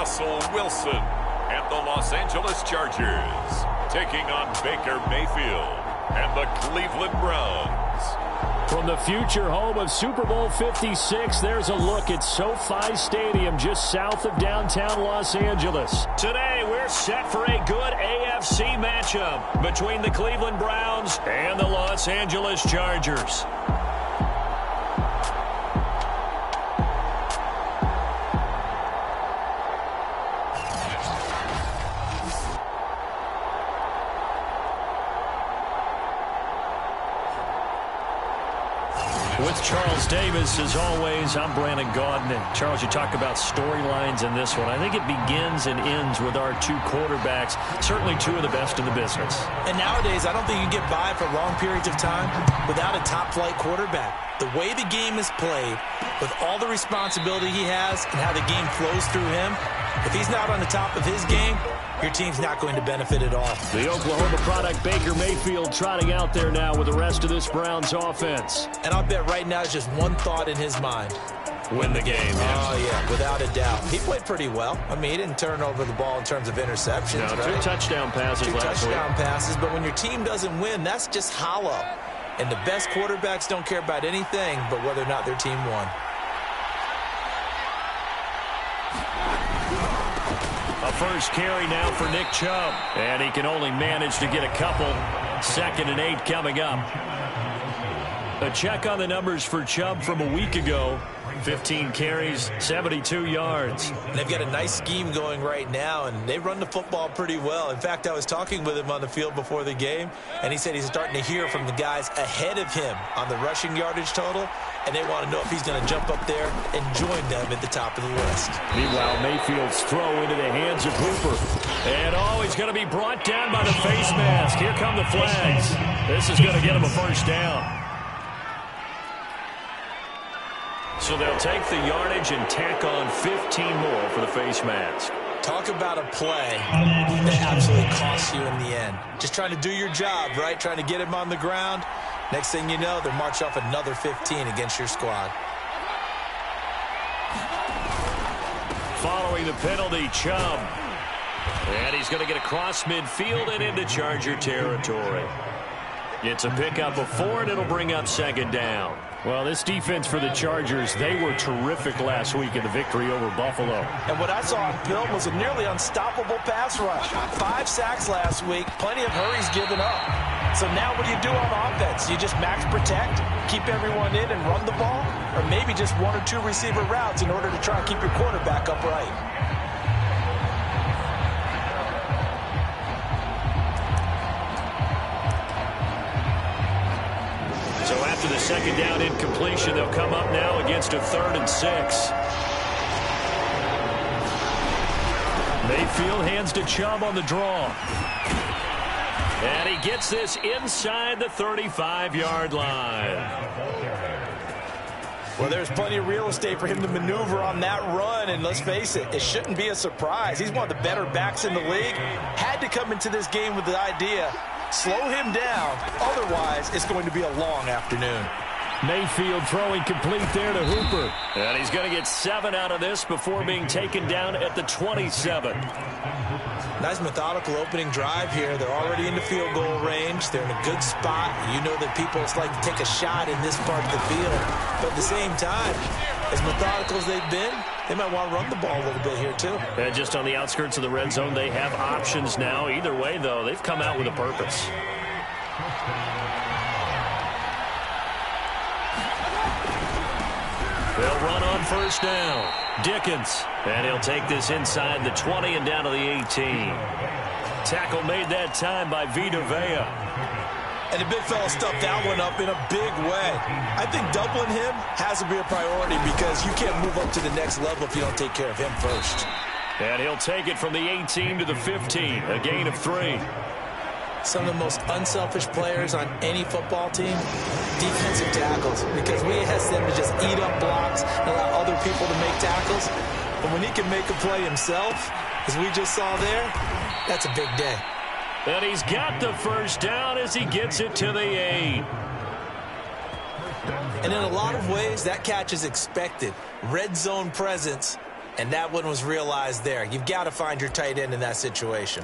Russell Wilson and the Los Angeles Chargers taking on Baker Mayfield and the Cleveland Browns. From the future home of Super Bowl 56, there's a look at SoFi Stadium just south of downtown Los Angeles. Today, we're set for a good AFC matchup between the Cleveland Browns and the Los Angeles Chargers. With Charles Davis, as always, I'm Brandon Gaudin. And Charles, you talk about storylines in this one. I think it begins and ends with our two quarterbacks, certainly two of the best in the business. And nowadays, I don't think you can get by for long periods of time without a top-flight quarterback. The way the game is played, with all the responsibility he has and how the game flows through him, if he's not on the top of his game, your team's not going to benefit at all. The Oklahoma product, Baker Mayfield, trotting out there now with the rest of this Browns offense. And I'll bet right now it's just one thought in his mind. Win the game. Oh, yeah, without a doubt. He played pretty well. I mean, he didn't turn over the ball in terms of interceptions. No, right? two touchdown passes last week. Two touchdown passes, but when your team doesn't win, that's just hollow. And the best quarterbacks don't care about anything but whether or not their team won. A first carry now for Nick Chubb. And he can only manage to get a couple. 2nd and 8 coming up. A check on the numbers for Chubb from a week ago. 15 carries, 72 yards. And they've got a nice scheme going right now, and they run the football pretty well. In fact, I was talking with him on the field before the game, and he said he's starting to hear from the guys ahead of him on the rushing yardage total, and they want to know if he's going to jump up there and join them at the top of the list. Meanwhile, Mayfield's throw into the hands of Hooper. And he's going to be brought down by the face mask. Here come the flags. This is going to get him a first down. So they'll take the yardage and tack on 15 more for the face mask. Talk about a play that absolutely costs you in the end. Just trying to do your job, right? Trying to get him on the ground. Next thing you know, they're march off another 15 against your squad. Following the penalty, Chubb. And he's going to get across midfield and into Charger territory. It's a pickup of 4, and it'll bring up 2nd down. Well, this defense for the Chargers, they were terrific last week in the victory over Buffalo. And what I saw on film was a nearly unstoppable pass rush. 5 sacks last week, plenty of hurries given up. So now what do you do on offense? You just max protect, keep everyone in and run the ball? Or maybe just 1 or 2 receiver routes in order to try and keep your quarterback upright? So after the 2nd down incompletion, they'll come up now against a 3rd and 6. Mayfield hands to Chubb on the draw. And he gets this inside the 35-yard line. Well, there's plenty of real estate for him to maneuver on that run, and let's face it, it shouldn't be a surprise. He's one of the better backs in the league. Had to come into this game with the idea, slow him down, otherwise it's going to be a long afternoon. Mayfield throwing complete there to Hooper. And he's going to get 7 out of this before being taken down at the 27. Nice methodical opening drive here. They're already in the field goal range. They're in a good spot. You know that people like to take a shot in this part of the field. But at the same time, as methodical as they've been, they might want to run the ball a little bit here too. And just on the outskirts of the red zone, they have options now. Either way, though, they've come out with a purpose. They'll run on first down. Dickens. And he'll take this inside the 20 and down to the 18. Tackle made that time by Vita Vea. And the big fella stuffed that one up in a big way. I think doubling him has to be a priority because you can't move up to the next level if you don't take care of him first. And he'll take it from the 18 to the 15. A gain of 3. Some of the most unselfish players on any football team, defensive tackles, because we ask them to just eat up blocks and allow other people to make tackles. But when he can make a play himself, as we just saw there, that's a big day. And he's got the first down as he gets it to the 8. And in a lot of ways, that catch is expected. Red zone presence. And that one was realized there. You've got to find your tight end in that situation.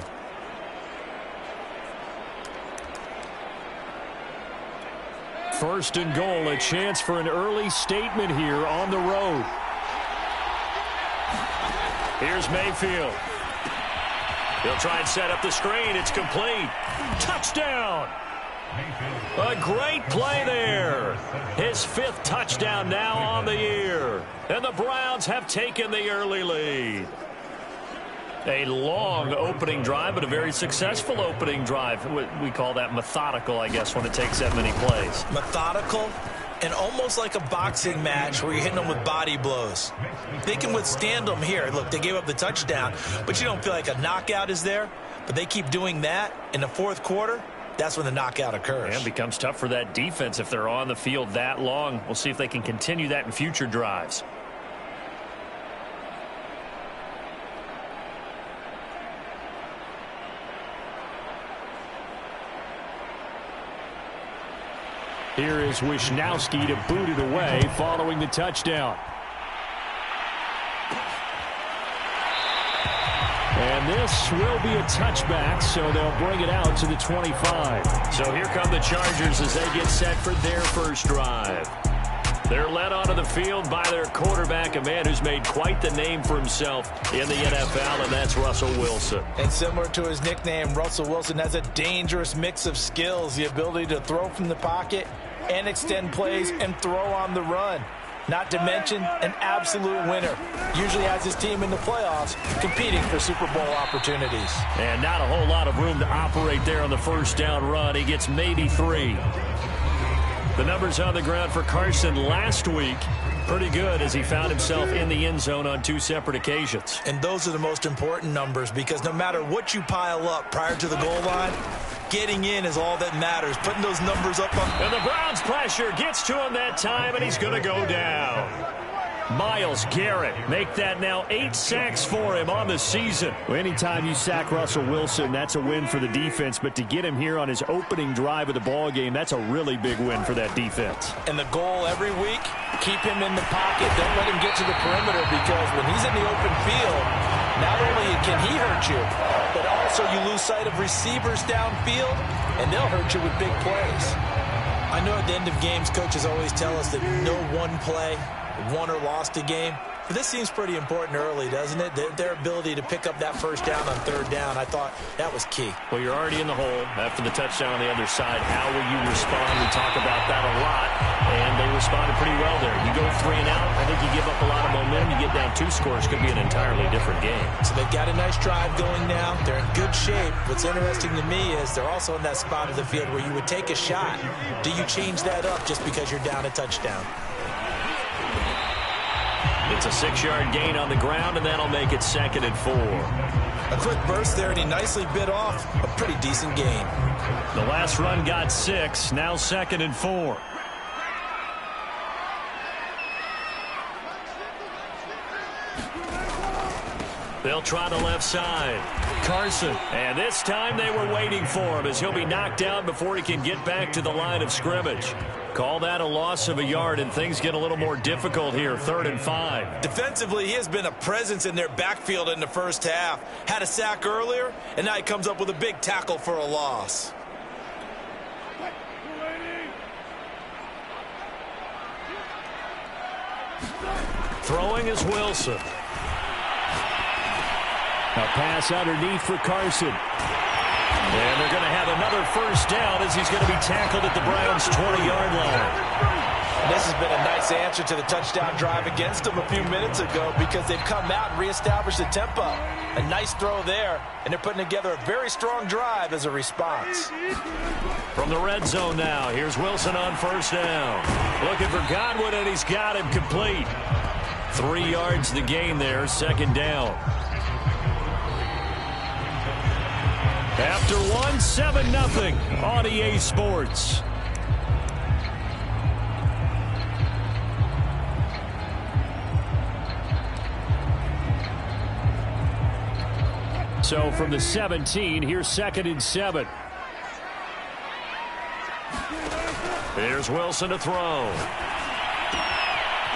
First and goal, a chance for an early statement here on the road. Here's Mayfield. He'll try and set up the screen. It's complete. Touchdown. A great play there. His 5th touchdown now on the year. And the Browns have taken the early lead. A long opening drive, but a very successful opening drive. We call that methodical, I guess, when it takes that many plays. Methodical and almost like a boxing match where you're hitting them with body blows. They can withstand them here. Look, they gave up the touchdown, but you don't feel like a knockout is there. But they keep doing that in the 4th quarter. That's when the knockout occurs. And it becomes tough for that defense if they're on the field that long. We'll see if they can continue that in future drives. Here is Wisnowski to boot it away following the touchdown. And this will be a touchback, so they'll bring it out to the 25. So here come the Chargers as they get set for their first drive. They're led onto the field by their quarterback, a man who's made quite the name for himself in the NFL, and that's Russell Wilson. And similar to his nickname, Russell Wilson has a dangerous mix of skills, the ability to throw from the pocket and extend plays and throw on the run. Not to mention an absolute winner. Usually has his team in the playoffs competing for Super Bowl opportunities. And not a whole lot of room to operate there on the first down run. He gets maybe 3. The numbers on the ground for Carson last week, pretty good as he found himself in the end zone on 2 separate occasions. And those are the most important numbers because no matter what you pile up prior to the goal line, getting in is all that matters. Putting those numbers up on... And the Browns pressure gets to him that time, and he's going to go down. Myles Garrett make that now 8 sacks for him on the season. Well, anytime you sack Russell Wilson, that's a win for the defense. But to get him here on his opening drive of the ball game, that's a really big win for that defense. And the goal every week, keep him in the pocket. Don't let him get to the perimeter because when he's in the open field, not only can he hurt you, but also you lose sight of receivers downfield, and they'll hurt you with big plays. I know at the end of games, coaches always tell us that no one play won or lost a game. But this seems pretty important early, doesn't it? Their ability to pick up that first down on 3rd down, I thought that was key. Well, you're already in the hole after the touchdown on the other side. How will you respond? We talk about that a lot, and they responded pretty well there. You go 3 and out, I think you give up a lot of momentum. You get down 2 scores, could be an entirely different game. So they've got a nice drive going now. They're in good shape. What's interesting to me is they're also in that spot of the field where you would take a shot. Do you change that up just because you're down a touchdown? It's a 6-yard gain on the ground, and that'll make it 2nd and 4. A quick burst there, and he nicely bit off a pretty decent gain. The last run got 6, now 2nd and 4. They'll try the left side. Carson. And this time they were waiting for him as he'll be knocked down before he can get back to the line of scrimmage. Call that a loss of a yard, and things get a little more difficult here, 3rd and 5. Defensively, he has been a presence in their backfield in the first half. Had a sack earlier, and now he comes up with a big tackle for a loss. Throwing is Wilson. A pass underneath for Carson. And they're going to have another first down as he's going to be tackled at the Browns' 20-yard line. This has been a nice answer to the touchdown drive against them a few minutes ago because they've come out and reestablished the tempo. A nice throw there, and they're putting together a very strong drive as a response. From the red zone now, here's Wilson on first down. Looking for Godwin, and he's got him complete. 3 yards the gain there, 2nd down. After 1, 7-0 on EA Sports. So from the 17, here's 2nd and 7. There's Wilson to throw.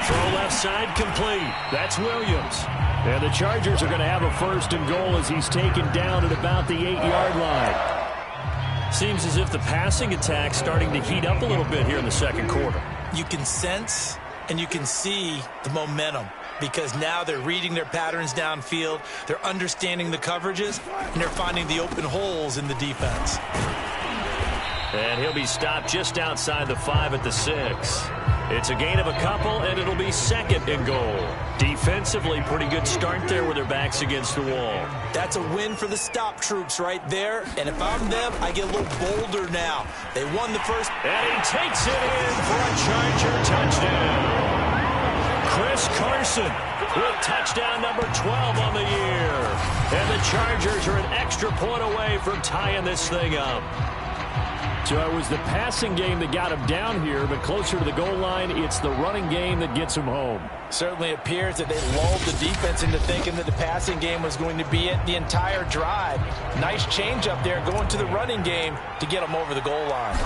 Throw left side complete. That's Williams. And the Chargers are going to have a 1st and goal as he's taken down at about the 8-yard line. Seems as if the passing attack's starting to heat up a little bit here in the second quarter. You can sense and you can see the momentum because now they're reading their patterns downfield, they're understanding the coverages, and they're finding the open holes in the defense. And he'll be stopped just outside the 5 at the 6. It's a gain of a couple, and it'll be 2nd and goal. Defensively, pretty good start there with their backs against the wall. That's a win for the stop troops right there. And if I'm them, I get a little bolder now. They won the first. And he takes it in for a Charger touchdown. Chris Carson with touchdown number 12 on the year. And the Chargers are an extra point away from tying this thing up. So it was the passing game that got him down here, but closer to the goal line, it's the running game that gets him home. Certainly appears that they lulled the defense into thinking that the passing game was going to be it the entire drive. Nice change up there going to the running game to get them over the goal line.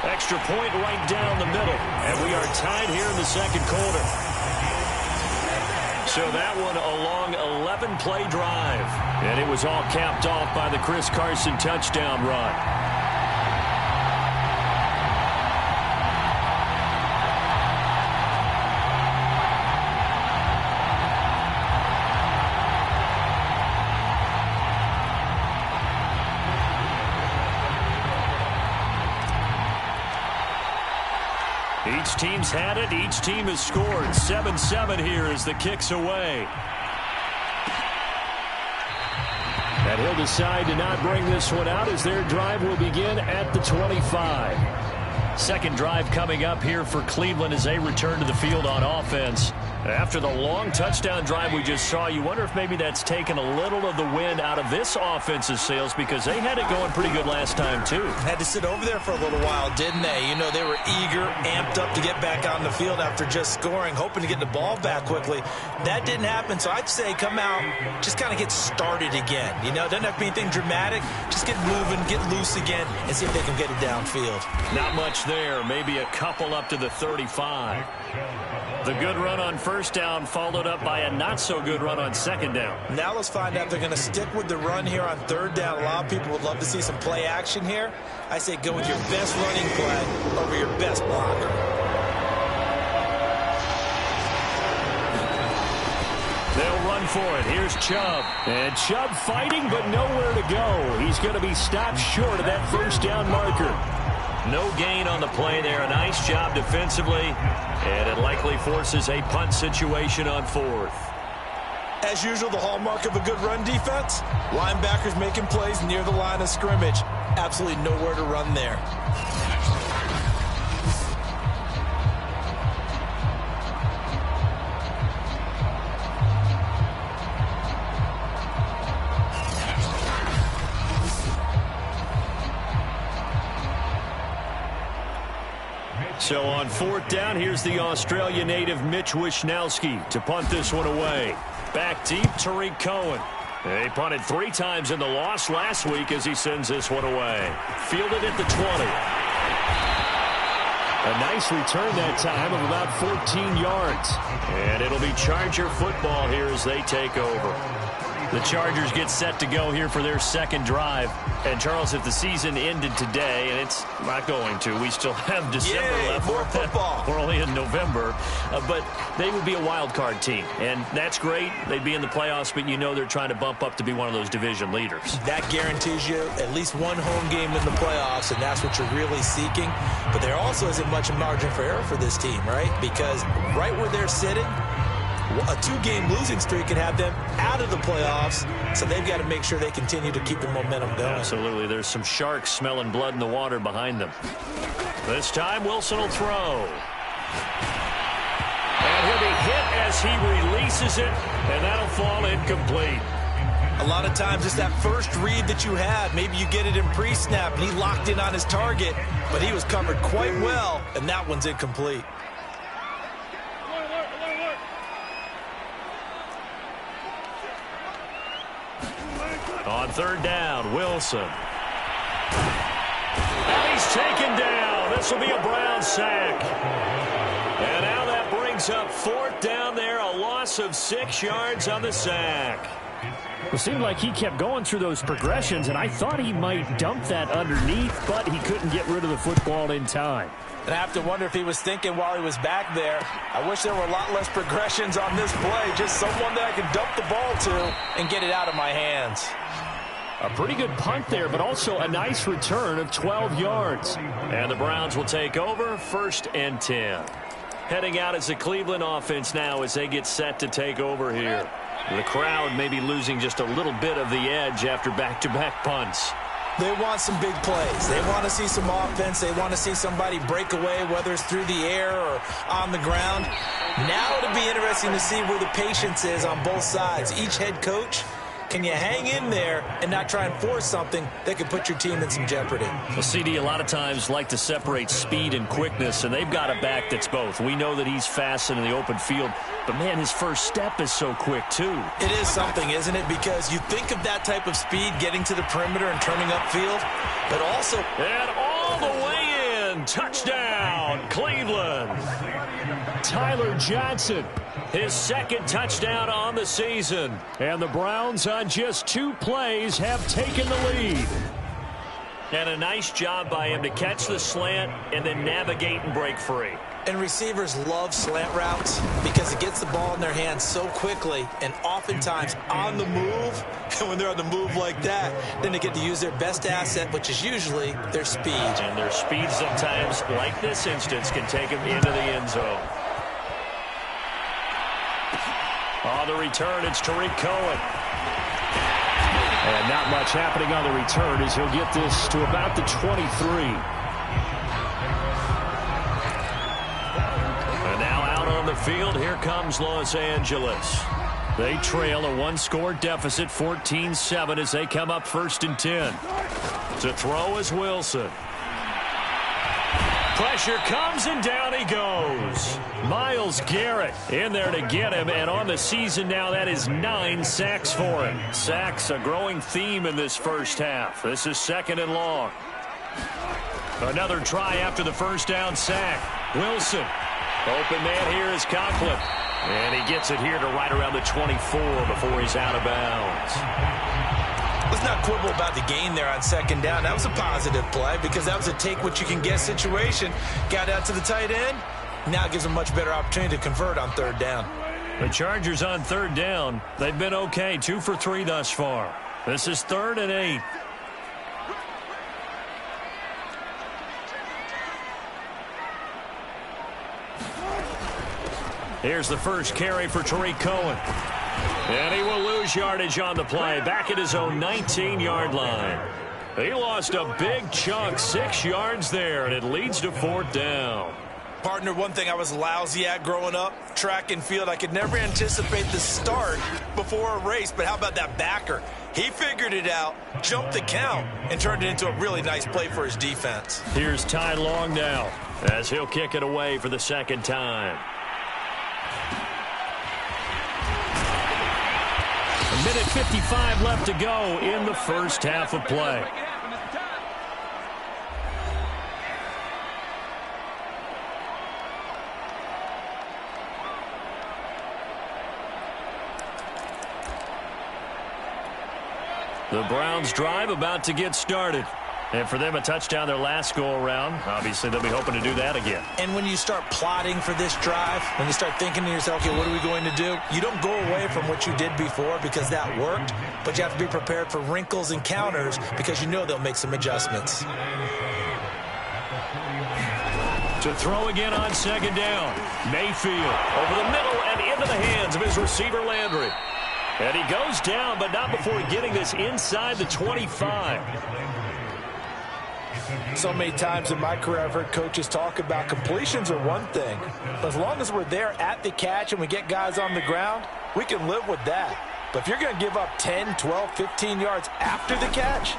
Extra point right down the middle, and we are tied here in the second quarter. So that one a long 11-play drive. And it was all capped off by the Chris Carson touchdown run. Each team's had it. Each team has scored. 7-7 here as the kick's away. And he'll decide to not bring this one out as their drive will begin at the 25. Second drive coming up here for Cleveland as they return to the field on offense. After the long touchdown drive we just saw, you wonder if maybe that's taken a little of the wind out of this offense's sails because they had it going pretty good last time, too. Had to sit over there for a little while, didn't they? You know, they were eager, amped up to get back out on the field after just scoring, hoping to get the ball back quickly. That didn't happen, so I'd say come out, just kind of get started again. You know, doesn't have to be anything dramatic. Just get moving, get loose again, and see if they can get it downfield. Not much there. Maybe a couple up to the 35. The good run on first down followed up by a not-so-good run on second down. Now let's find out if they're going to stick with the run here on third down. A lot of people would love to see some play action here. I say go with your best running play over your best blocker. They'll run for it. Here's Chubb. And Chubb fighting, but nowhere to go. He's going to be stopped short of that first down marker. No gain on the play there. A nice job defensively. And it likely forces a punt situation on fourth. As usual, the hallmark of a good run defense, linebackers making plays near the line of scrimmage. Absolutely nowhere to run there. So on fourth down, here's the Australia native Mitch Wishnowsky to punt this one away. Back deep, Tariq Cohen. He punted 3 times in the loss last week as he sends this one away. Fielded at the 20. A nice return that time of about 14 yards. And it'll be Charger football here as they take over. The Chargers get set to go here for their second drive. And, Charles, if the season ended today, and it's not going to, we still have December left. More football. We're only in November. But they would be a wild card team. And that's great. They'd be in the playoffs, but you know they're trying to bump up to be one of those division leaders. That guarantees you at least one home game in the playoffs, and that's what you're really seeking. But there also isn't much margin for error for this team, right? Because right where they're sitting, a 2-game losing streak could have them out of the playoffs, so they've got to make sure they continue to keep the momentum going. Absolutely. There's some sharks smelling blood in the water behind them. This time, Wilson will throw. And he'll be hit as he releases it, and that'll fall incomplete. A lot of times, it's that first read that you have. Maybe you get it in pre-snap, and he locked in on his target, but he was covered quite well, and that one's incomplete. On third down, Wilson. And he's taken down. This will be a Brown sack. And now that brings brings up 4th down there, a loss of 6 yards on the sack. It seemed like he kept going through those progressions, and I thought he might dump that underneath, but he couldn't get rid of the football in time. And I have to wonder if he was thinking while he was back there, I wish there were a lot less progressions on this play, just someone that I could dump the ball to and get it out of my hands. A pretty good punt there, but also a nice return of 12 yards. And the Browns will take over, 1st and 10. Heading out as the Cleveland offense now as they get set to take over here. The crowd may be losing just a little bit of the edge after back-to-back punts. They want some big plays. They want to see some offense. They want to see somebody break away, whether it's through the air or on the ground. Now it'll be interesting to see where the patience is on both sides. Each head coach, can you hang in there and not try and force something that could put your team in some jeopardy? Well, CD, a lot of times like to separate speed and quickness, and they've got a back that's both. We know that he's fast in the open field, but, man, his first step is so quick, too. It is something, isn't it? Because you think of that type of speed getting to the perimeter and turning upfield, but also... And all the way in. Touchdown, Cleveland. Tyler Johnson. His 2nd touchdown on the season. And the Browns on just 2 plays have taken the lead. And a nice job by him to catch the slant and then navigate and break free. And receivers love slant routes because it gets the ball in their hands so quickly and oftentimes on the move. And when they're on the move like that, then they get to use their best asset, which is usually their speed. And their speed sometimes, like this instance, can take them into the end zone. On the return, it's Tariq Cohen. And not much happening on the return as he'll get this to about the 23. And now out on the field, here comes Los Angeles. They trail a 1-score deficit, 14-7, as they come up 1st and 10. To throw is Wilson. Pressure comes, and down he goes. Myles Garrett in there to get him, and on the season now, that is 9 sacks for him. Sacks, a growing theme in this first half. This is 2nd and long. Another try after the first down sack. Wilson. Open man here is Conklin. And he gets it here to right around the 24 before he's out of bounds. Let's not quibble about the gain there on 2nd down. That was a positive play because that was a take-what-you-can-get situation. Got out to the tight end. Now it gives them a much better opportunity to convert on 3rd down. The Chargers on 3rd down. They've been okay, 2 for 3 thus far. This is 3rd and 8. Here's the first carry for Tariq Cohen. And he will lose yardage on the play, back at his own 19-yard line. He lost a big chunk, 6 yards there, and it leads to 4th down. Partner, one thing I was lousy at growing up, track and field, I could never anticipate the start before a race, but how about that backer? He figured it out, jumped the count, and turned it into a really nice play for his defense. Here's Ty Long now, as he'll kick it away for the 2nd time. A minute 55 left to go in the first half of play. The Browns drive about to get started. And for them, a touchdown their last go-around. Obviously, they'll be hoping to do that again. And when you start plotting for this drive, when you start thinking to yourself, okay, what are we going to do? You don't go away from what you did before because that worked, but you have to be prepared for wrinkles and counters because you know they'll make some adjustments. To throw again on 2nd down. Mayfield over the middle and into the hands of his receiver, Landry. And he goes down, but not before getting this inside the 25. So many times in my career, I've heard coaches talk about completions are one thing. But as long as we're there at the catch and we get guys on the ground, we can live with that. But if you're going to give up 10, 12, 15 yards after the catch,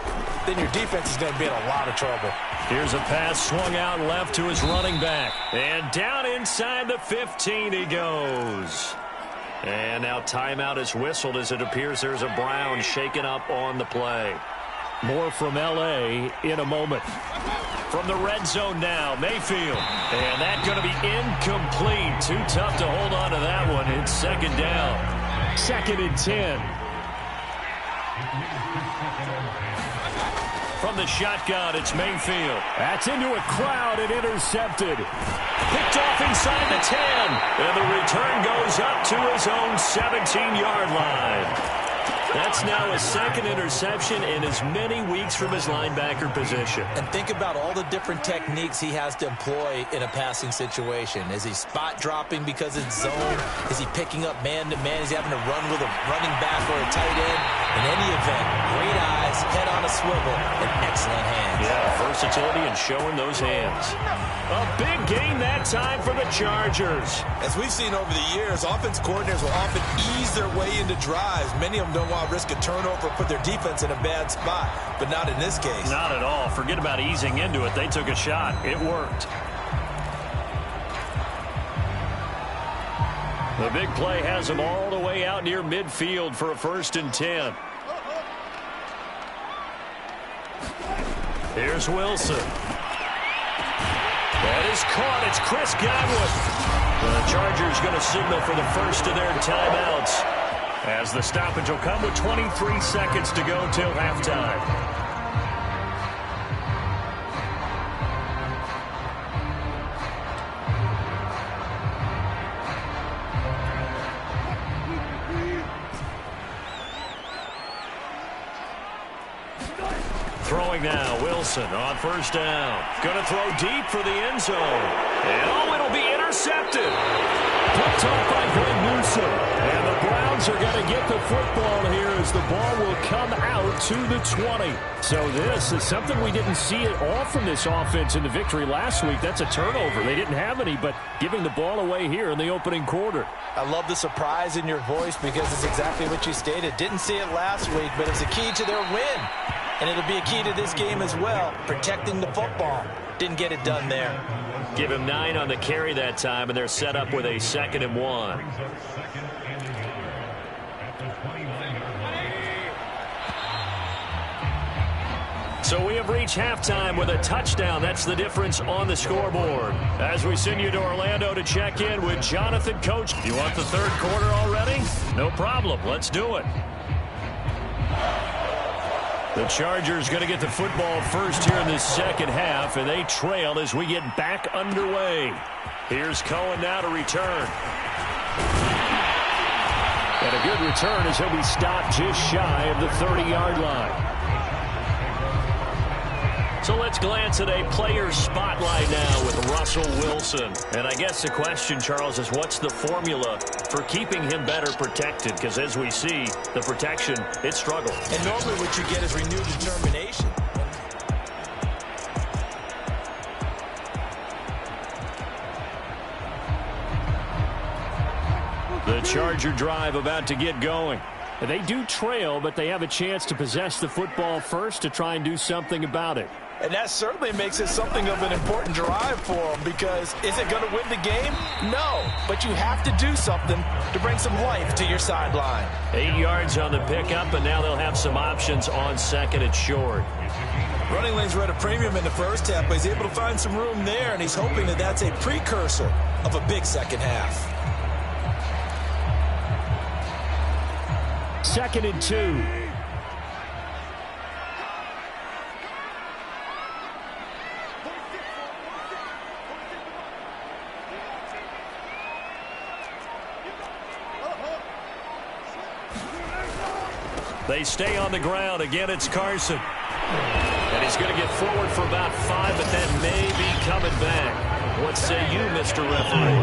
then your defense is going to be in a lot of trouble. Here's a pass swung out left to his running back. And down inside the 15 he goes. And now timeout is whistled as it appears there's a Brown shaken up on the play. More from L.A. in a moment. From the red zone now, Mayfield. And that's going to be incomplete. Too tough to hold on to that one. It's second down. 2nd and 10. From the shotgun, it's Mayfield. That's into a crowd and intercepted. Picked off inside the 10. And the return goes up to his own 17-yard line. That's now his 2nd interception in as many weeks from his linebacker position. And think about all the different techniques he has to employ in a passing situation. Is he spot dropping because it's zone? Is he picking up man-to-man? Is he having to run with a running back or a tight end? In any event, great eyes, head on a swivel, and excellent hands. Yeah, versatility and showing those hands. A big gain that time for the Chargers. As we've seen over the years, offense coordinators will often ease their way into drives. Many of them don't want to risk a turnover or put their defense in a bad spot, but not in this case. Not at all. Forget about easing into it. They took a shot. It worked. The big play has them all the way out near midfield for a 1st and 10. Here's Wilson. That is caught. It's Chris Godwin. The Chargers going to signal for the first of their timeouts, as the stoppage will come with 23 seconds to go till halftime. Throwing now, Wilson on 1st down. Going to throw deep for the end zone. And it'll be intercepted. Picked off by Greg Newsom. And the Browns are going to get the football here as the ball will come out to the 20. So this is something we didn't see at all from this offense in the victory last week. That's a turnover. They didn't have any, but giving the ball away here in the opening quarter. I love the surprise in your voice because it's exactly what you stated. Didn't see it last week, but it's a key to their win. And it'll be a key to this game as well, protecting the football. Didn't get it done there. Give him 9 on the carry that time, and they're set up with a 2nd and 1. So we have reached halftime with a touchdown. That's the difference on the scoreboard. As we send you to Orlando to check in with Jonathan. Coach, you want the 3rd quarter already? No problem. Let's do it. The Chargers going to get the football first here in this 2nd half, and they trail as we get back underway. Here's Cohen now to return. And a good return as he'll be stopped just shy of the 30-yard line. So let's glance at a player spotlight now with Russell Wilson. And I guess the question, Charles, is what's the formula for keeping him better protected? Because as we see, the protection, it struggled. And normally what you get is renewed determination. The Charger drive about to get going. They do trail, but they have a chance to possess the football first to try and do something about it. And that certainly makes it something of an important drive for them, because is it going to win the game? No, but you have to do something to bring some life to your sideline. 8 yards on the pickup, and now they'll have some options on 2nd and short. Running lanes were at a premium in the first half, but he's able to find some room there, and he's hoping that that's a precursor of a big second half. 2nd and 2. They stay on the ground. Again, it's Carson. And he's going to get forward for about 5, but then maybe coming back. What say you, Mr. Referee?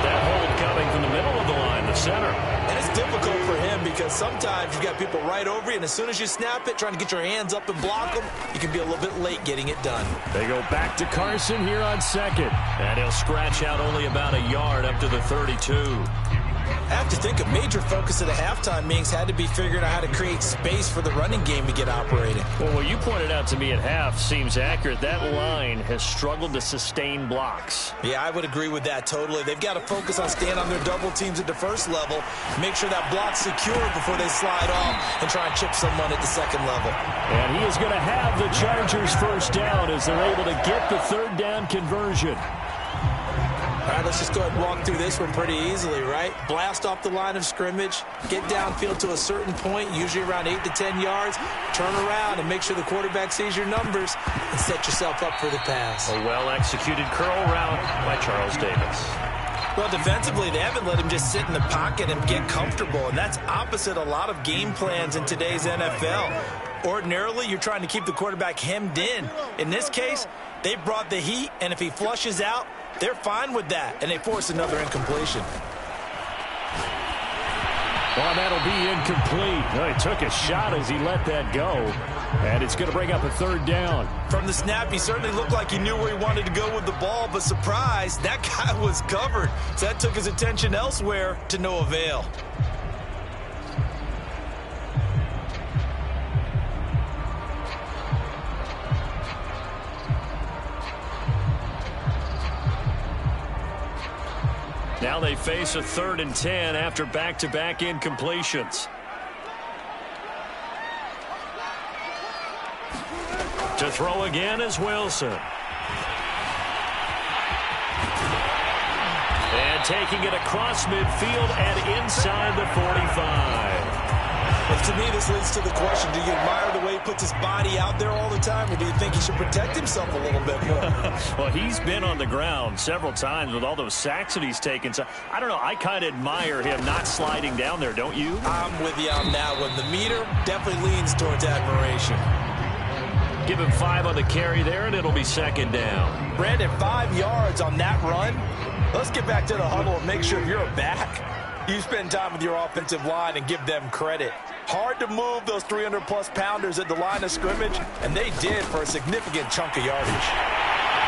That hold coming from the middle of the line, the center. And it's difficult for him because sometimes you've got people right over you, and as soon as you snap it, trying to get your hands up and block them, you can be a little bit late getting it done. They go back to Carson here on 2nd. And he'll scratch out only about a yard up to the 32. I have to think a major focus of the halftime meetings had to be figuring out how to create space for the running game to get operating. Well, what you pointed out to me at half seems accurate. That line has struggled to sustain blocks. Yeah, I would agree with that totally. They've got to focus on staying on their double teams at the first level, make sure that block's secure before they slide off and try and chip someone at the second level. And he is going to have the Chargers first down as they're able to get the third down conversion. All right, let's just go ahead and walk through this one pretty easily, right? Blast off the line of scrimmage, get downfield to a certain point, usually around 8 to 10 yards, turn around and make sure the quarterback sees your numbers and set yourself up for the pass. A well-executed curl route by Charles Davis. Well, defensively, they haven't let him just sit in the pocket and get comfortable, and that's opposite a lot of game plans in today's NFL. Ordinarily, you're trying to keep the quarterback hemmed in. In this case, they brought the heat, and if he flushes out, they're fine with that, and they force another incompletion. Well, that'll be incomplete. Well, he took a shot as he let that go, and it's going to bring up a third down. From the snap, he certainly looked like he knew where he wanted to go with the ball, but surprise, that guy was covered. So that took his attention elsewhere to no avail. Now they face a 3rd and 10 after back-to-back incompletions. To throw again is Wilson. And taking it across midfield and inside the 45. Well, to me, this leads to the question, do you admire the way he puts his body out there all the time, or do you think he should protect himself a little bit more? Well, he's been on the ground several times with all those sacks that he's taken. So, I don't know. I kind of admire him not sliding down there, don't you? I'm with you on that one. The meter definitely leans towards admiration. Give him 5 on the carry there, and it'll be 2nd down. Brandon, 5 yards on that run. Let's get back to the huddle and make sure if you're a back, you spend time with your offensive line and give them credit. Hard to move those 300-plus pounders at the line of scrimmage, and they did for a significant chunk of yardage.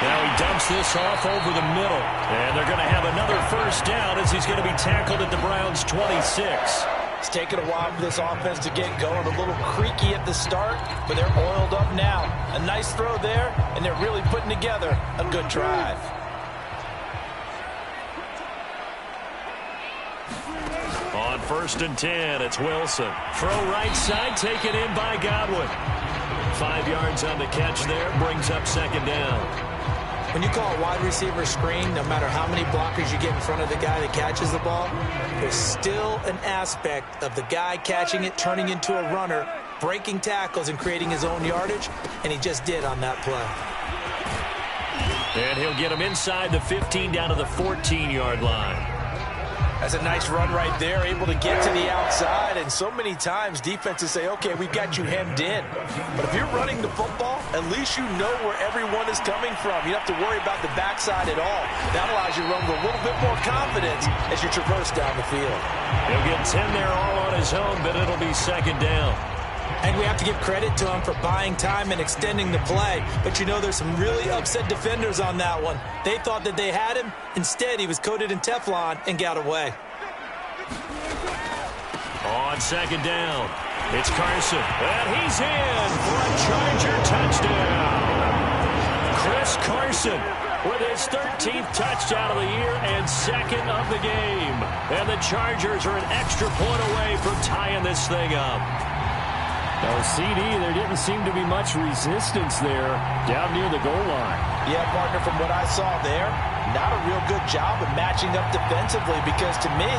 Now he dumps this off over the middle, and they're going to have another first down as he's going to be tackled at the Browns' 26. It's taken a while for this offense to get going. A little creaky at the start, but they're oiled up now. A nice throw there, and they're really putting together a good drive. On 1st and 10, it's Wilson. Throw right side, taken in by Godwin. 5 yards on the catch there, brings up 2nd down. When you call a wide receiver screen, no matter how many blockers you get in front of the guy that catches the ball, there's still an aspect of the guy catching it, turning into a runner, breaking tackles and creating his own yardage, and he just did on that play. And he'll get him inside the 15 down to the 14-yard line. That's a nice run right there, able to get to the outside, and so many times defenses say, okay, we've got you hemmed in. But if you're running the football, at least you know where everyone is coming from. You don't have to worry about the backside at all. That allows you to run with a little bit more confidence as you traverse down the field. He'll get 10 there all on his own, but it'll be 2nd down. And we have to give credit to him for buying time and extending the play. But you know, there's some really upset defenders on that one. They thought that they had him. Instead, he was coated in Teflon and got away. On 2nd down, it's Carson. And he's in for a Charger touchdown. Chris Carson with his 13th touchdown of the year and 2nd of the game. And the Chargers are an extra point away from tying this thing up. No, CD, there didn't seem to be much resistance there down near the goal line. Yeah, partner, from what I saw there, not a real good job of matching up defensively, because to me,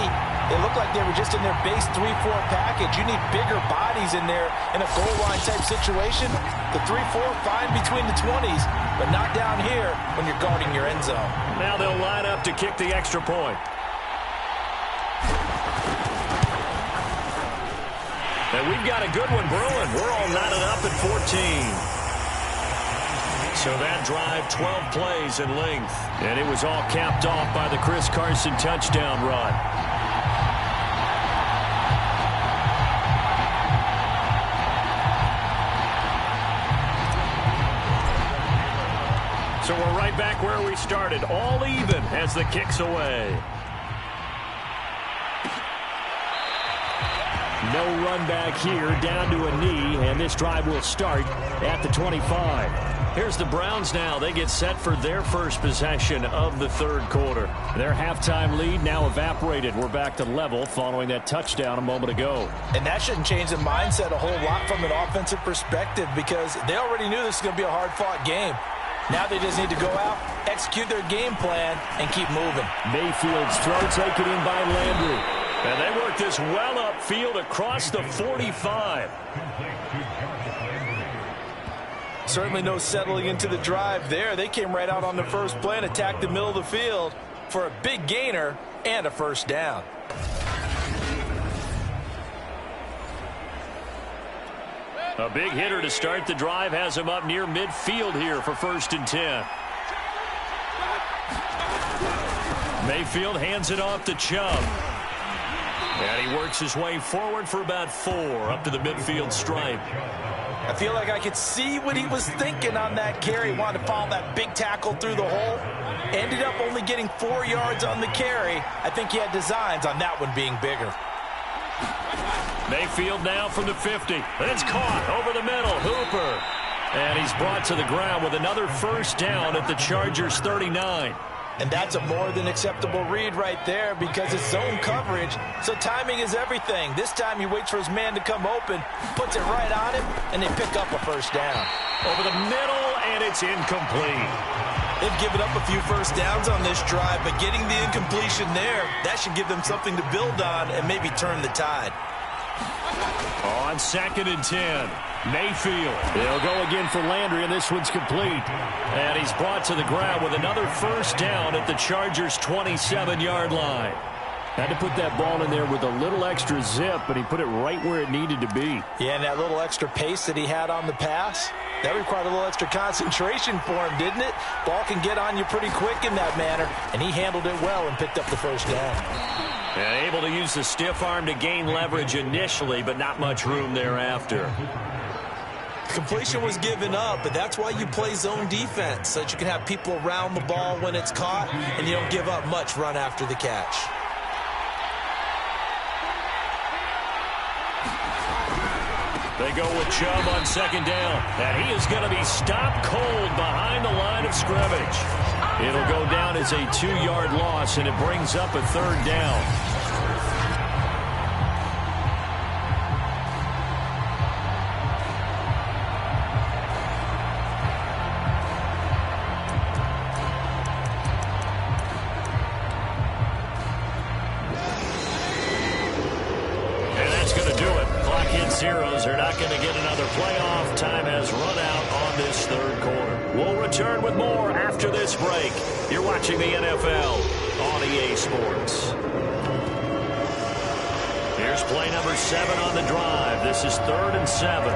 it looked like they were just in their base 3-4 package. You need bigger bodies in there in a goal line type situation. The 3-4, fine between the 20s, but not down here when you're guarding your end zone. Now they'll line up to kick the extra point. And we've got a good one brewing. We're all knotted up at 14. So that drive, 12 plays in length. And it was all capped off by the Chris Carson touchdown run. So we're right back where we started, all even as the kick's away. No run back here, down to a knee, and this drive will start at the 25. Here's the Browns now. They get set for their first possession of the third quarter. Their halftime lead now evaporated. We're back to level following that touchdown a moment ago. And that shouldn't change the mindset a whole lot from an offensive perspective because they already knew this was going to be a hard-fought game. Now they just need to go out, execute their game plan, and keep moving. Mayfield's throw taken in by Landry. And they work this well upfield across the 45. Certainly no settling into the drive there. They came right out on the first play and attacked the middle of the field for a big gainer and a first down. A big hitter to start the drive has him up near midfield here for 1st and 10. Mayfield hands it off to Chubb. And he works his way forward for about 4 up to the midfield stripe. I feel like I could see what he was thinking on that carry. Wanted to follow that big tackle through the hole. Ended up only getting 4 yards on the carry. I think he had designs on that one being bigger. Mayfield now from the 50. It's caught over the middle. Hooper. And he's brought to the ground with another first down at the Chargers' 39. And that's a more than acceptable read right there because it's zone coverage, so timing is everything. This time he waits for his man to come open, puts it right on him, and they pick up a first down. Over the middle, and it's incomplete. They've given up a few first downs on this drive, but getting the incompletion there, that should give them something to build on and maybe turn the tide. On 2nd and 10. Mayfield. They'll go again for Landry, and this one's complete. And he's brought to the ground with another first down at the Chargers' 27-yard line. Had to put that ball in there with a little extra zip, but he put it right where it needed to be. Yeah, and that little extra pace that he had on the pass, that required a little extra concentration for him, didn't it? Ball can get on you pretty quick in that manner, and he handled it well and picked up the first down. And able to use the stiff arm to gain leverage initially, but not much room thereafter. Completion was given up, but that's why you play zone defense, so that you can have people around the ball when it's caught, and you don't give up much run after the catch. They go with Chubb on 2nd down, and he is going to be stopped cold behind the line of scrimmage. It'll go down as a 2-yard loss, and it brings up a 3rd down. Zeros are not going to get another playoff. Time has run out on this 3rd quarter. We'll return with more after this break. You're watching the NFL on EA Sports. Here's play number 7 on the drive. This is 3rd and 7.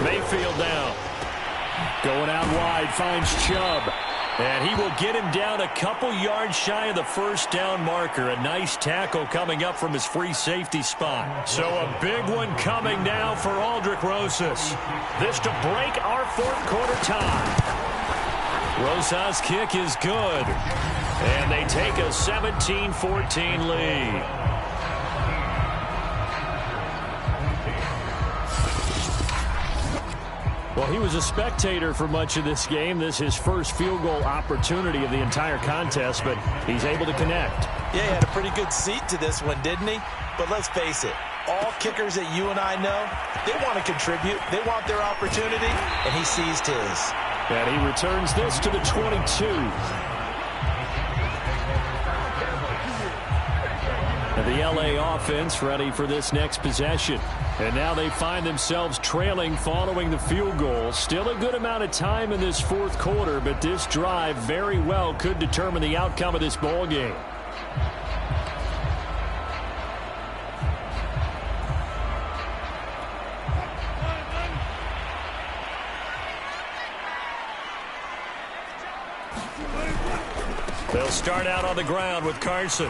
Mayfield now. Going out wide, finds Chubb. And he will get him down a couple yards shy of the first down marker. A nice tackle coming up from his free safety spot. So a big one coming now for Aldrick Rosas. This to break our 4th quarter tie. Rosas' kick is good. And they take a 17-14 lead. Well, he was a spectator for much of this game. This is his first field goal opportunity of the entire contest, but he's able to connect. Yeah, he had a pretty good seat to this one, didn't he? But let's face it, all kickers that you and I know, they want to contribute. They want their opportunity, and he seized his. And he returns this to the 22. And the LA offense ready for this next possession. And now they find themselves trailing following the field goal. Still a good amount of time in this 4th quarter, but this drive very well could determine the outcome of this ball game. They'll start out on the ground with Carson.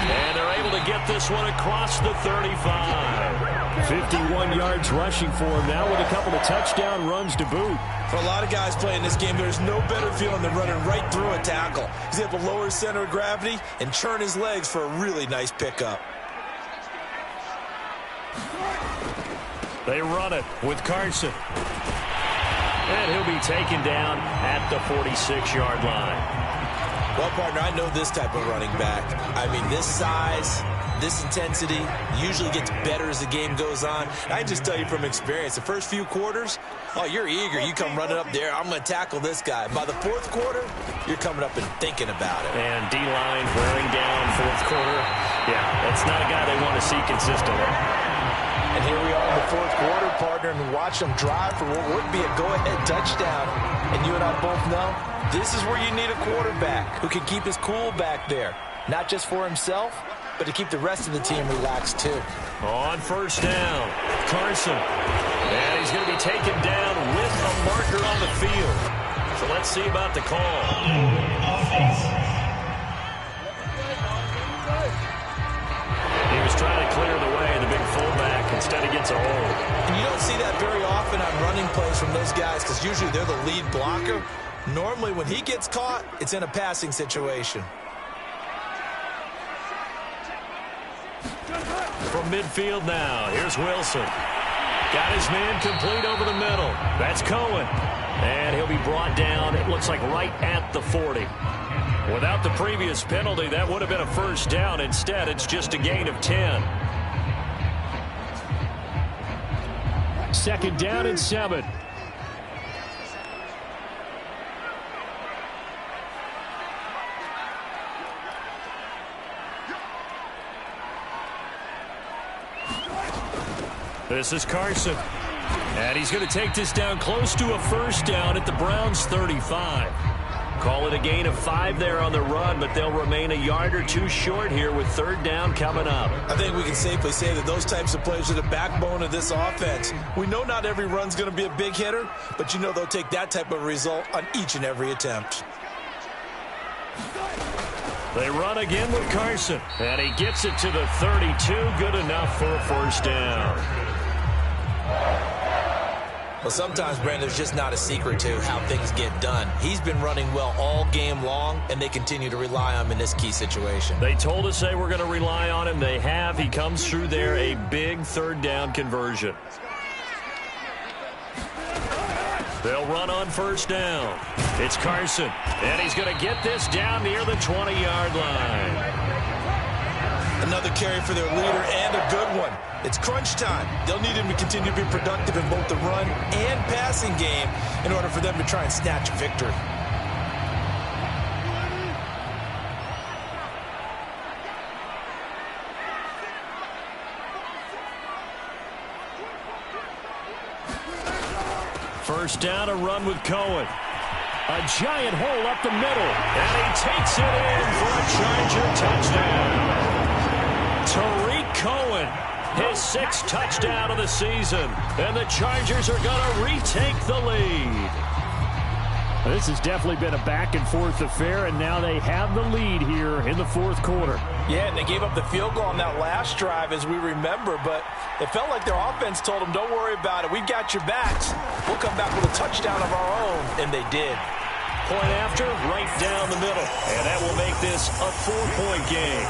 And they're able to get this one across the 35. 51 yards rushing for him now with a couple of touchdown runs to boot. For a lot of guys playing this game, there's no better feeling than running right through a tackle. He's able to lower his center of gravity and churn his legs for a really nice pickup. They run it with Carson. And he'll be taken down at the 46-yard line. Well, partner, I know this type of running back. I mean, this size, this intensity usually gets better as the game goes on. I can just tell you from experience, the first few quarters, oh, you're eager. You come running up there, I'm going to tackle this guy. By the fourth quarter, you're coming up and thinking about it. And D-line wearing down fourth quarter. Yeah, that's not a guy they want to see consistently. And here we are in the fourth quarter, partner, and watch them drive for what would be a go-ahead touchdown. And you and I both know this is where you need a quarterback who can keep his cool back there. Not just for himself, but to keep the rest of the team relaxed too. On first down, Carson. And he's going to be taken down with a marker on the field. So let's see about the call. He was trying to clear the way, the big fullback. Instead, he gets a hold. And you don't see that very often on running plays from those guys because usually they're the lead blocker. Normally, when he gets caught, it's in a passing situation. From midfield now, here's Wilson. Got his man complete over the middle. That's Cohen. And he'll be brought down, it looks like right at the 40. Without the previous penalty, that would have been a first down. Instead, it's just a gain of 10. Second down and 7. This is Carson. And he's going to take this down close to a first down at the Browns' 35. Call it a gain of 5 there on the run, but they'll remain a yard or two short here with third down coming up. I think we can safely say that those types of plays are the backbone of this offense. We know not every run's going to be a big hitter, but you know they'll take that type of result on each and every attempt. They run again with Carson, and he gets it to the 32. Good enough for a first down. Well, sometimes, Brandon, there's just not a secret to how things get done. He's been running well all game long, and they continue to rely on him in this key situation. They told us they were going to rely on him. They have. He comes through there, a big third down conversion. They'll run on first down. It's Carson, and he's going to get this down near the 20-yard line. Another carry for their leader and a good one. It's crunch time. They'll need him to continue to be productive in both the run and passing game in order for them to try and snatch a victory. First down, a run with Cohen. A giant hole up the middle, and he takes it in for a Charger touchdown. Tariq Cohen, his 6th touchdown of the season, and the Chargers are going to retake the lead. This has definitely been a back-and-forth affair, and now they have the lead here in the fourth quarter. Yeah, and they gave up the field goal on that last drive, as we remember, but it felt like their offense told them, don't worry about it. We've got your backs. We'll come back with a touchdown of our own, and they did. Point after, right down the middle, and that will make this a 4-point game.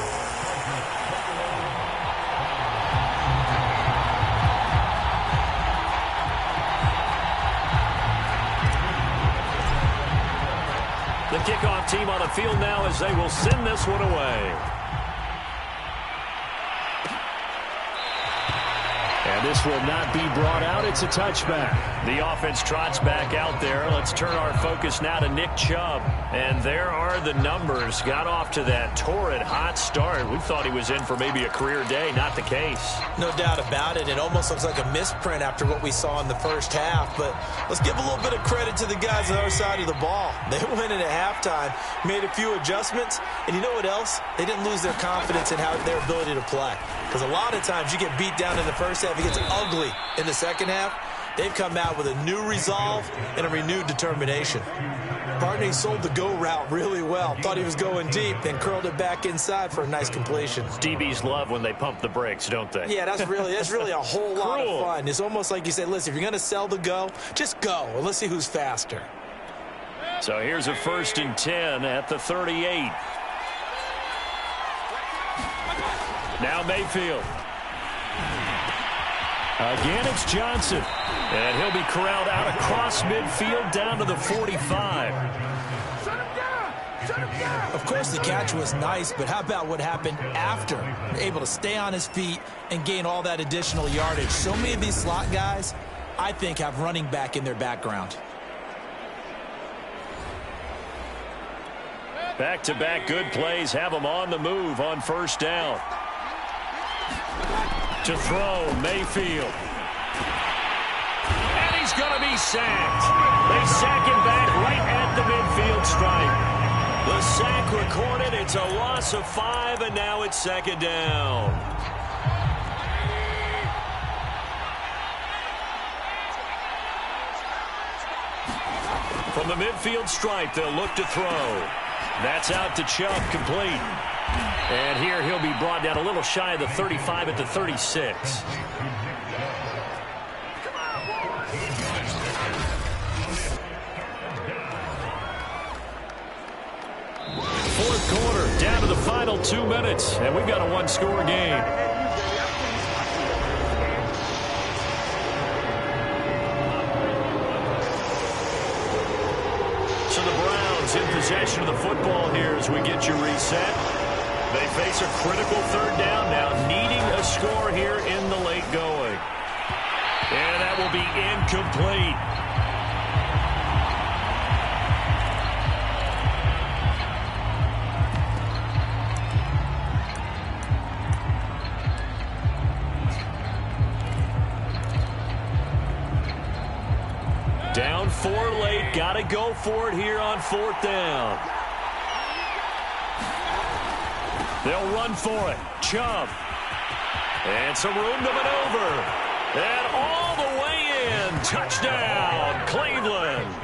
The kickoff team on the field now as they will send this one away. And this will not be brought out. It's a touchback. The offense trots back out there. Let's turn our focus now to Nick Chubb. And there are the numbers. Got off to that torrid hot start. We thought he was in for maybe a career day. Not the case. No doubt about it. It almost looks like a misprint after what we saw in the first half. But let's give a little bit of credit to the guys on the other side of the ball. They went in at halftime, made a few adjustments. And you know what else? They didn't lose their confidence in their ability to play. Because a lot of times you get beat down in the first half. It gets ugly in the second half. They've come out with a new resolve and a renewed determination. Partner, he sold the go route really well. Thought he was going deep, then curled it back inside for a nice completion. DBs love when they pump the brakes, don't they? Yeah, that's really a whole lot of fun. It's almost like you say, listen, if you're going to sell the go, just go, and let's see who's faster. So here's a 1st and 10 at the 38. Now Mayfield. Again, it's Johnson. And he'll be corralled out across midfield down to the 45. Of course, the catch was nice, but how about what happened after? Able to stay on his feet and gain all that additional yardage. So many of these slot guys, I think, have running back in their background. Back-to-back good plays have them on the move on 1st down. To throw, Mayfield. And he's going to be sacked. They sack him back right at the midfield stripe. The sack recorded. It's a loss of 5, and now it's 2nd down. From the midfield stripe, they'll look to throw. That's out to Chubb, complete. And here he'll be brought down a little shy of the 35 at the 36. Fourth quarter, down to the final 2 minutes, and we've got a one-score game. So the Browns in possession of the football here as we get you reset. They face a critical 3rd down now, needing a score here in the late going. And that will be incomplete. Down 4 late, got to go for it here on 4th down. They'll run for it. Chubb. And some room to maneuver. And all the way in. Touchdown, Cleveland.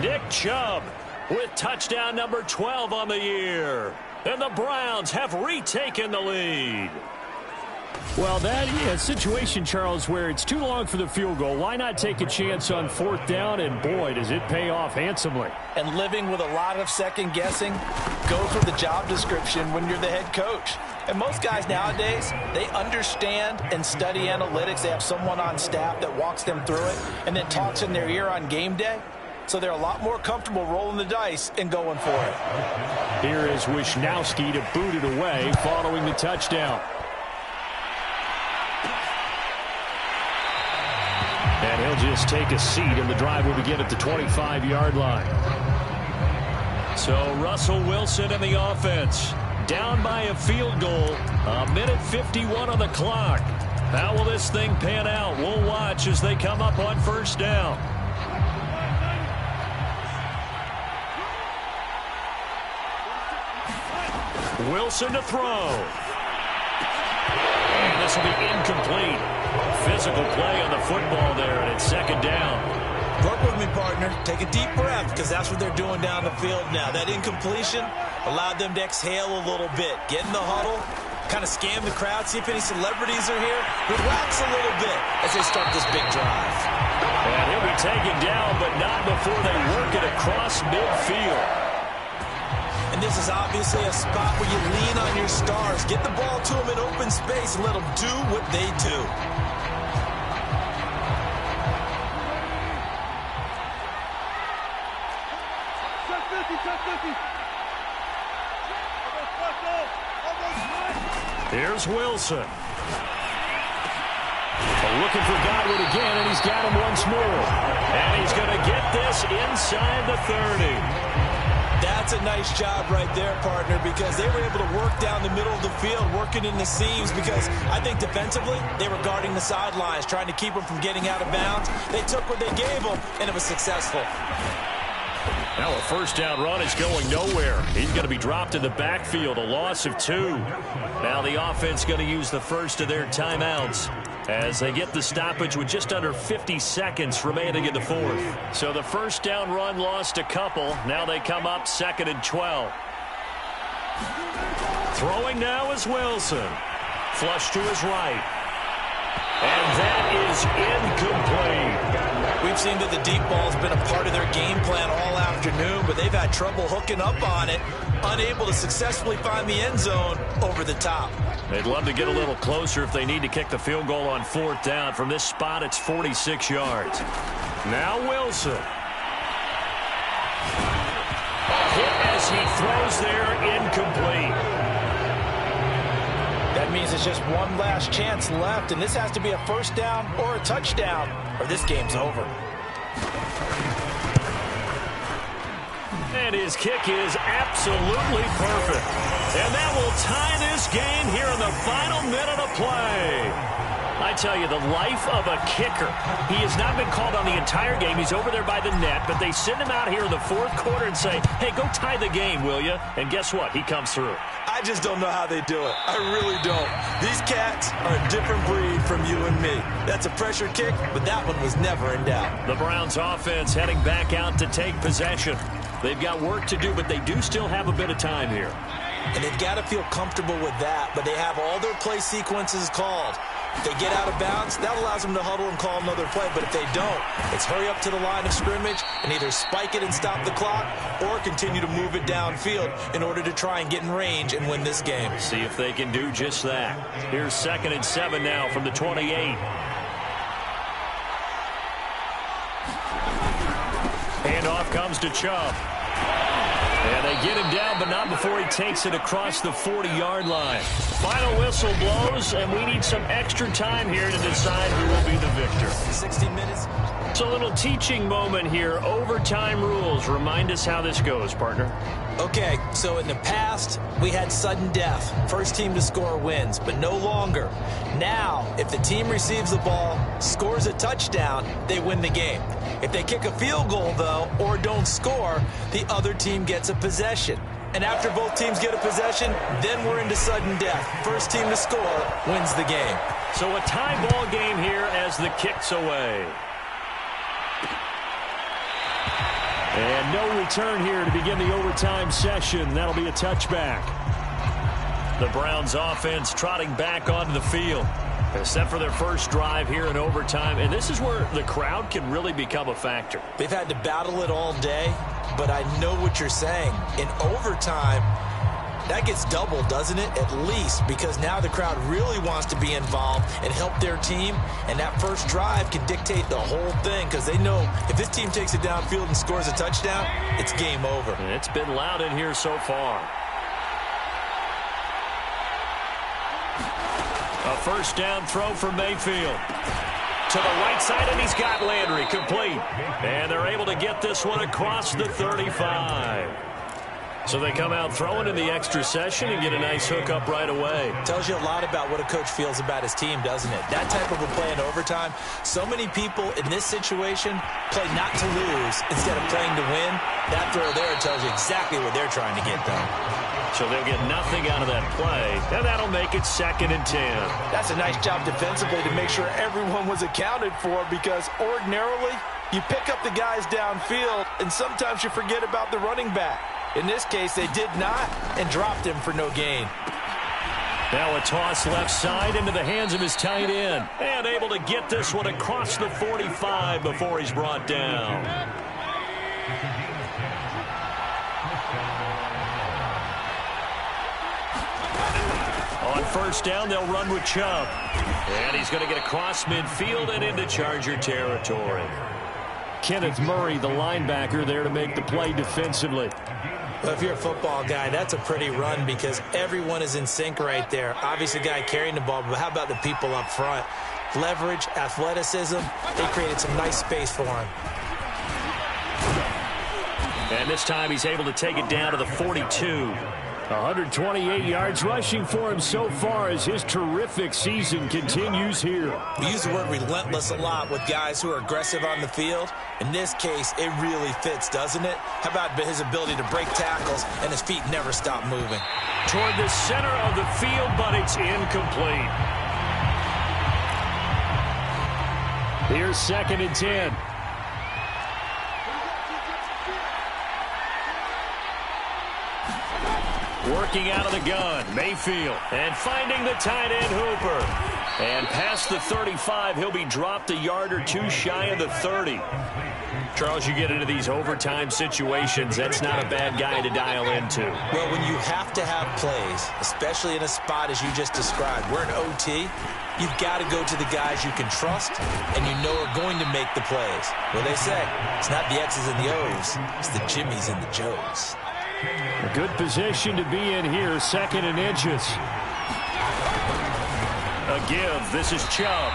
Nick Chubb with touchdown number 12 on the year. And the Browns have retaken the lead. Well, that is a situation, Charles, where it's too long for the field goal. Why not take a chance on 4th down? And, boy, does it pay off handsomely. And living with a lot of second-guessing goes with the job description when you're the head coach. And most guys nowadays, they understand and study analytics. They have someone on staff that walks them through it and then talks in their ear on game day. So they're a lot more comfortable rolling the dice and going for it. Here is Wisnowski to boot it away following the touchdown. And he'll just take a seat, and the drive will begin at the 25-yard line. So Russell Wilson in the offense. Down by a field goal. A minute 51 on the clock. How will this thing pan out? We'll watch as they come up on 1st down. Wilson to throw. And this will be incomplete. Physical play on the football there, and it's 2nd down. Work with me, partner. Take a deep breath, because that's what they're doing down the field now. That incompletion allowed them to exhale a little bit. Get in the huddle, kind of scan the crowd, see if any celebrities are here. Relax a little bit as they start this big drive. And he'll be taken down, but not before they work it across midfield. And this is obviously a spot where you lean on your stars. Get the ball to them in open space and let them do what they do. Here's Wilson. Looking for Godwin again, and he's got him once more. And he's going to get this inside the 30. That's a nice job right there, partner, because they were able to work down the middle of the field, working in the seams, because I think defensively they were guarding the sidelines, trying to keep them from getting out of bounds. They took what they gave them, and it was successful. Now a 1st down run is going nowhere. He's going to be dropped in the backfield, a loss of 2. Now the offense going to use the first of their timeouts. as they get the stoppage with just under 50 seconds remaining in the fourth. So the first down run lost a couple. Now they come up 2nd and 12. Throwing now is Wilson. Flush to his right. And that is incomplete. We've seen that the deep ball's been a part of their game plan all afternoon, but they've had trouble hooking up on it, unable to successfully find the end zone over the top. They'd love to get a little closer if they need to kick the field goal on 4th down. From this spot, it's 46 yards. Now Wilson. A hit as he throws there, incomplete. That means it's just one last chance left, and this has to be a first down or a touchdown, or this game's over. And his kick is absolutely perfect. And that will tie this game here in the final minute of play. I tell you, the life of a kicker. He has not been called on the entire game. He's over there by the net, but they send him out here in the 4th quarter and say, hey, go tie the game, will you? And guess what? He comes through. I just don't know how they do it. I really don't. These cats are a different breed from you and me. That's a pressure kick, but that one was never in doubt. The Browns offense heading back out to take possession. They've got work to do, but they do still have a bit of time here. And they've got to feel comfortable with that, but they have all their play sequences called. If they get out of bounds, that allows them to huddle and call another play. But if they don't, it's hurry up to the line of scrimmage and either spike it and stop the clock or continue to move it downfield in order to try and get in range and win this game. See if they can do just that. Here's 2nd and 7 now from the 28. Handoff comes to Chubb. And they get him down, but not before he takes it across the 40-yard line. Final whistle blows, and we need some extra time here to decide who will be the victor. 60 minutes. It's a little teaching moment here. Overtime rules. Remind us how this goes, partner. Okay, so in the past, we had sudden death. First team to score wins, but no longer. Now, if the team receives the ball, scores a touchdown, they win the game. If they kick a field goal, though, or don't score, the other team gets a possession. And after both teams get a possession, then we're into sudden death. First team to score wins the game. So a tie ball game here as the kick's away. And no return here to begin the overtime session. That'll be a touchback. The Browns offense trotting back onto the field. Set for their first drive here in overtime. And this is where the crowd can really become a factor. They've had to battle it all day, but I know what you're saying. In overtime, that gets doubled, doesn't it? At least, because now the crowd really wants to be involved and help their team. And that first drive can dictate the whole thing because they know if this team takes it downfield and scores a touchdown, it's game over. And it's been loud in here so far. A first down throw for Mayfield. To the right side, and he's got Landry complete. And they're able to get this one across the 35. So they come out throwing in the extra session and get a nice hookup right away. Tells you a lot about what a coach feels about his team, doesn't it? That type of a play in overtime. So many people in this situation play not to lose instead of playing to win. That throw there tells you exactly what they're trying to get done. So they'll get nothing out of that play, and that'll make it 2nd and 10. That's a nice job defensively to make sure everyone was accounted for, because ordinarily you pick up the guys downfield and sometimes you forget about the running back. In this case, they did not and dropped him for no gain. Now a toss left side into the hands of his tight end. And able to get this one across the 45 before he's brought down. On first down, they'll run with Chubb. And he's going to get across midfield and into Charger territory. Kenneth Murray, the linebacker, there to make the play defensively. Well, if you're a football guy, that's a pretty run because everyone is in sync right there. Obviously, the guy carrying the ball, but how about the people up front? Leverage, athleticism, they created some nice space for him. And this time he's able to take it down to the 42. 128 yards rushing for him so far as his terrific season continues here. We use the word relentless a lot with guys who are aggressive on the field. In this case, it really fits, doesn't it? How about his ability to break tackles and his feet never stop moving? Toward the center of the field, but it's incomplete. Here's 2nd and 10. Working out of the gun, Mayfield. And finding the tight end, Hooper. And past the 35, he'll be dropped a yard or two shy of the 30. Charles, you get into these overtime situations, that's not a bad guy to dial into. Well, when you have to have plays, especially in a spot as you just described, we're in OT, you've got to go to the guys you can trust and you know are going to make the plays. Well, they say it's not the X's and the O's, it's the Jimmies and the Joes. A good position to be in here, 2nd and inches. A give. This is Chubb.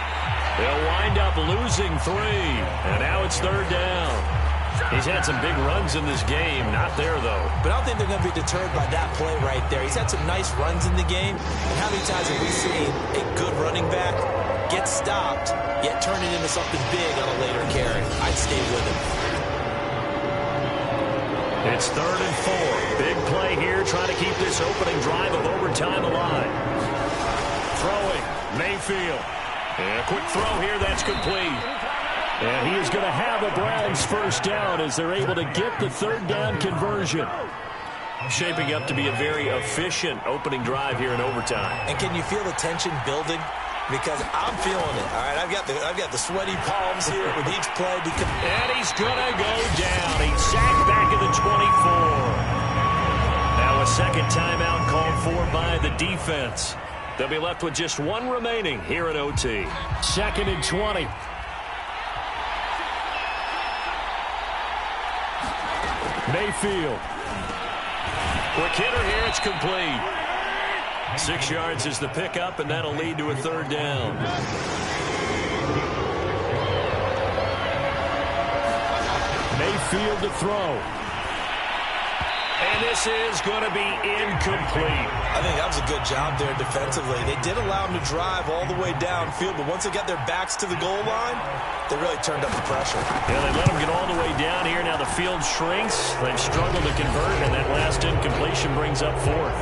They'll wind up losing 3. And now it's 3rd down. He's had some big runs in this game. Not there, though. But I don't think they're going to be deterred by that play right there. He's had some nice runs in the game. And how many times have we seen a good running back get stopped, yet turn it into something big on a later carry? I'd stay with him. It's 3rd and 4. Big play here, trying to keep this opening drive of overtime alive. Throwing, Mayfield. And a quick throw here, that's complete. And he is going to have a Browns first down as they're able to get the 3rd down conversion. Shaping up to be a very efficient opening drive here in overtime. And can you feel the tension building? Because I'm feeling it. All right, I've got the sweaty palms here with each play. And he's going to go down. He's sacked back at the 24. Now a second timeout called for by the defense. They'll be left with just one remaining here at OT. 2nd and 20. Mayfield. Quick hitter here. It's complete. 6 yards is the pickup, and that'll lead to a 3rd down. Mayfield to throw. And this is going to be incomplete. I think that was a good job there defensively. They did allow him to drive all the way downfield, but once they got their backs to the goal line, they really turned up the pressure. Yeah, they let him get all the way down here. Now the field shrinks. They've struggled to convert, and that last incompletion brings up 4th.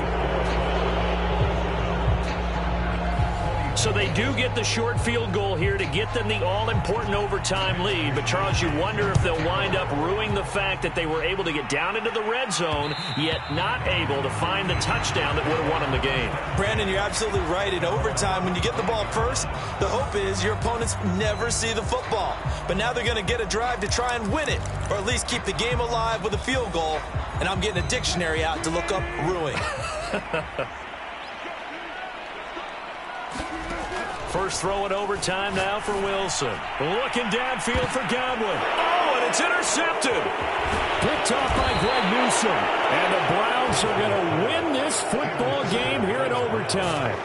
So they do get the short field goal here to get them the all-important overtime lead. But, Charles, you wonder if they'll wind up ruining the fact that they were able to get down into the red zone, yet not able to find the touchdown that would have won them the game. Brandon, you're absolutely right. In overtime, when you get the ball first, the hope is your opponents never see the football. But now they're going to get a drive to try and win it, or at least keep the game alive with a field goal. And I'm getting a dictionary out to look up ruin. First throw in overtime now for Wilson. Looking downfield for Godwin. Oh, and it's intercepted. Picked off by Greg Newsom. And the Browns are going to win this football game here in overtime.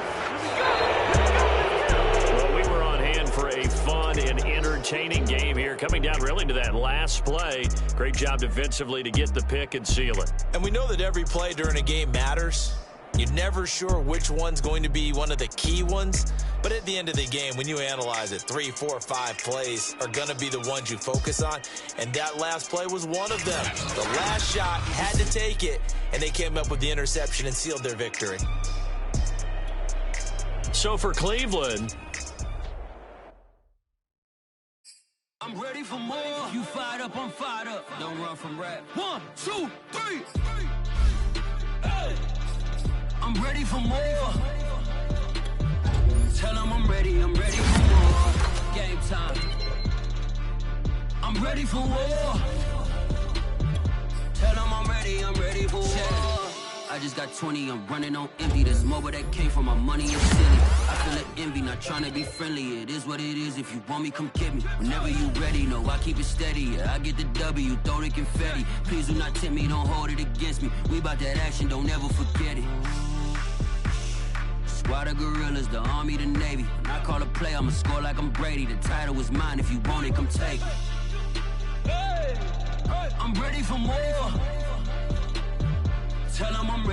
Well, we were on hand for a fun and entertaining game here. Coming down really to that last play. Great job defensively to get the pick and seal it. And we know that every play during a game matters. You're never sure which one's going to be one of the key ones. But at the end of the game, when you analyze it, 3, 4, 5 plays are going to be the ones you focus on. And that last play was one of them. The last shot had to take it, and they came up with the interception and sealed their victory. So for Cleveland, I'm ready for more. If you fired up, I'm fired up. Don't run from rap. 1, 2, 3. Hey. I'm ready for more. Tell them I'm ready for more. Game time. I'm ready for war. Tell them I'm ready for war. I just got 20, I'm running on empty. This mobile that came from my money is silly. I feel like envy, not trying to be friendly. It is what it is, if you want me, come get me. Whenever you ready, no, I keep it steady. Yeah, I get the W, throw the confetti. Please do not tempt me, don't hold it against me. We about that action, don't ever forget it. Squad of gorillas, the army, the navy. When I call a play, I'ma score like I'm Brady. The title is mine, if you want it, come take it. I'm ready for more. Tell them I'm ready.